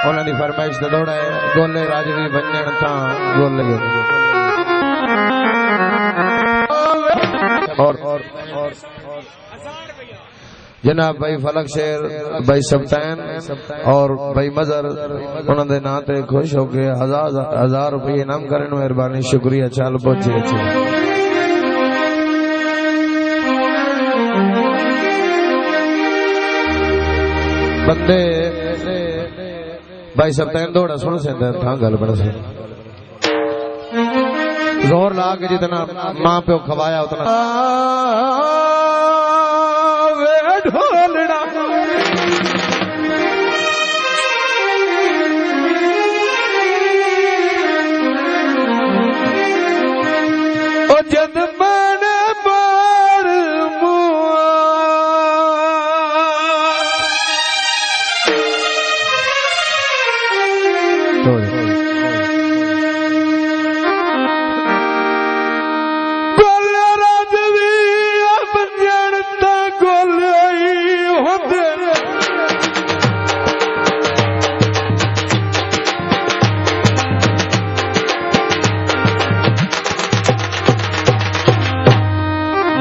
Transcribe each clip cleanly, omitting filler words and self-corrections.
उन्होंने फरमाइश ते दौड़ा है गोले राजवी बनण था गोले और जनाब भाई फलक शेर भाई सब्तैन और भाई मजर उन्होंने नाम ते खुश हो गए 1000 रुपये इनाम करने मेहरबानी शुक्रिया चाल पहुंचे अच्छे बंदे भाई सब्तैन दौड़ा सुन से था गल बड़ा से जोर ला के जितना माँ प्यो खवाया उतना ढोलना ओ जद मन बार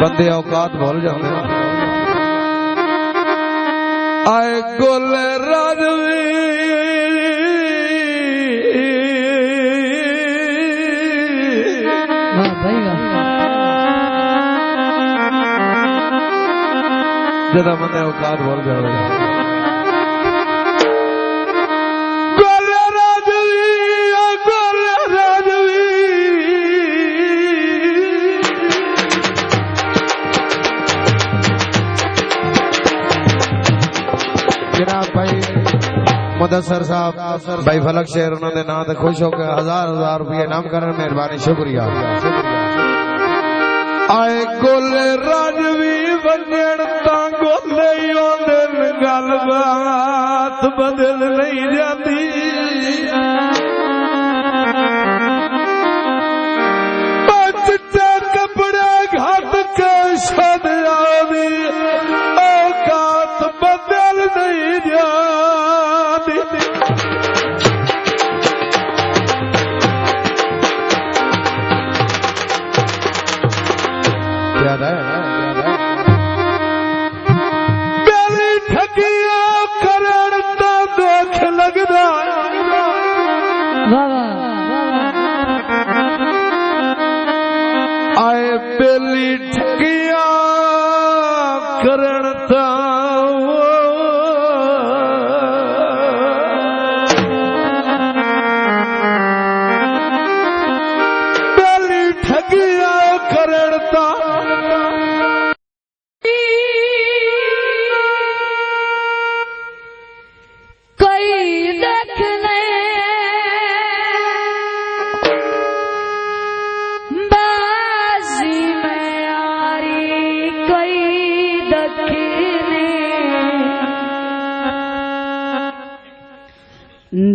बंदे औकात भूल जाते आए गोले राजवी जदा बंदे औकात भूल जाते जनाब भाई मुदस्सर साहब भाई फलक शेर उन्होंने ना तो खुश होकर 1000 रुपये इनाम करने मेहरबानी शुक्रिया आए गोले राजवी बनण ता गोले गल बात बदल नहीं जाती चिट्टा कपड़ा घाट के सद आवी औकात बदल नहीं जाती याद है पहली ठगिया करण ता देख लगदा आए पहली ठगिया करण ता पहली ठगिया करण ता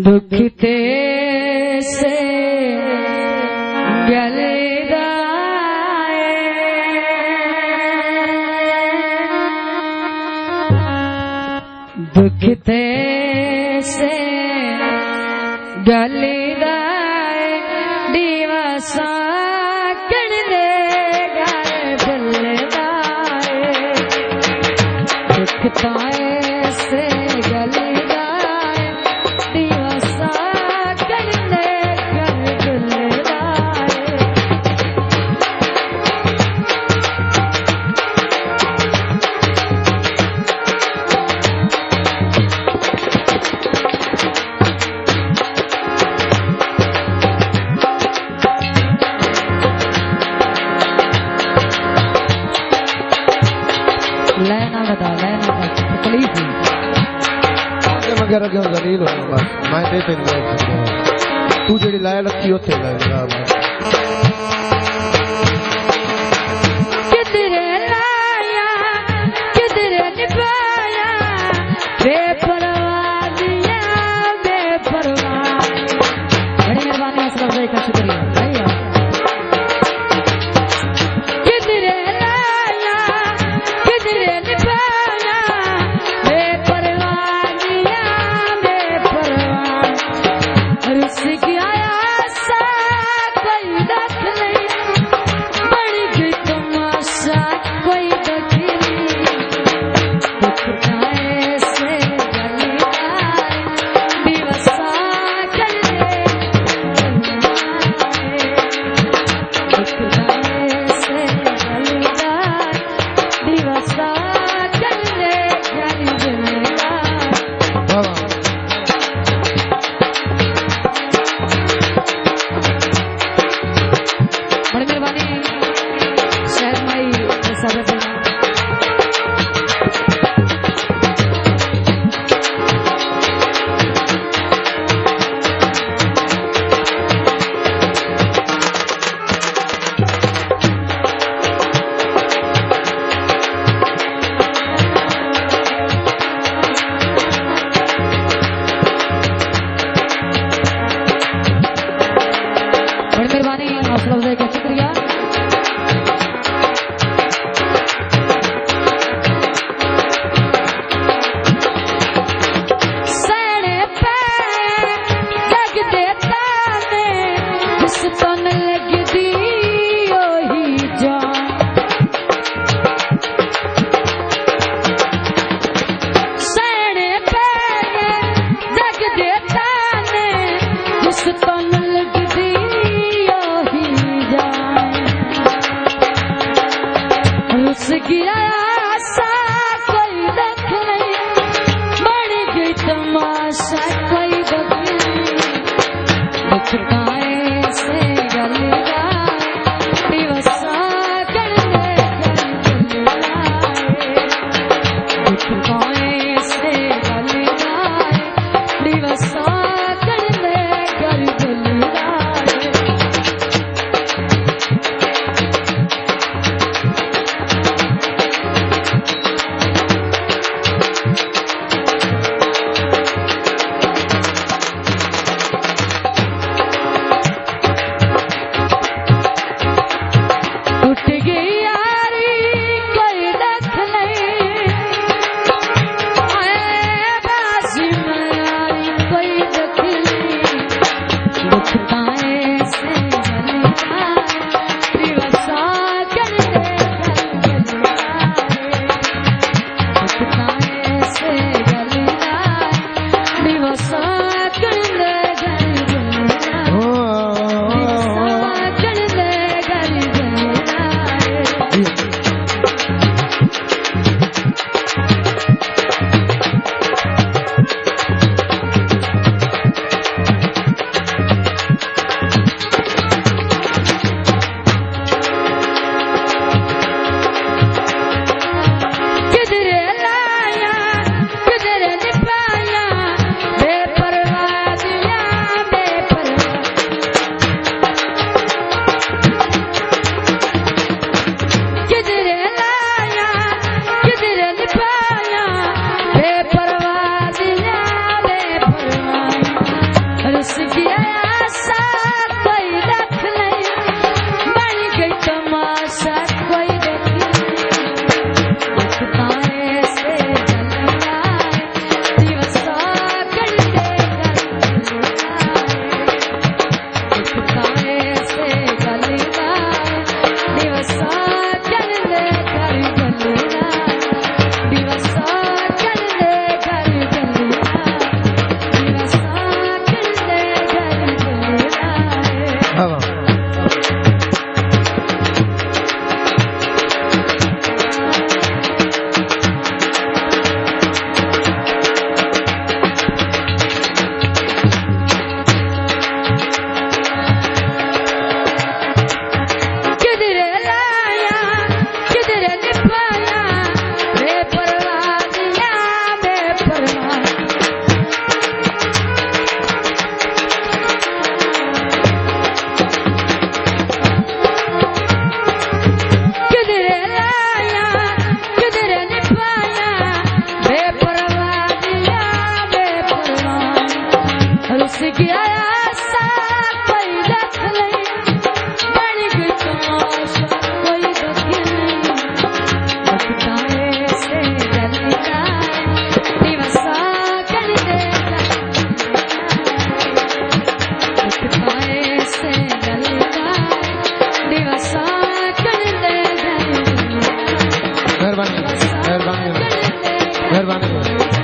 दुखते से गलदाए दुखते से गलदाए दिवसा कर दे गाए बल्लेदाए दुखता से मगर क्यों जलील हो बस मैं दे तू जी लाया लगती उथे किधरे लाया किधरे निभाया बेपरवाह दिया बेपरवाह बड़ी मेहरबानी असलम भाई का शुक्रिया भैया किधरे लाया किधरे निभाया बेपरवाह दिया बेपरवाह कोई दुखी दुख काए से गलदा दिवसा करने दुख काए से गलदा दिवसा करने कर गलदा मेहरबानी।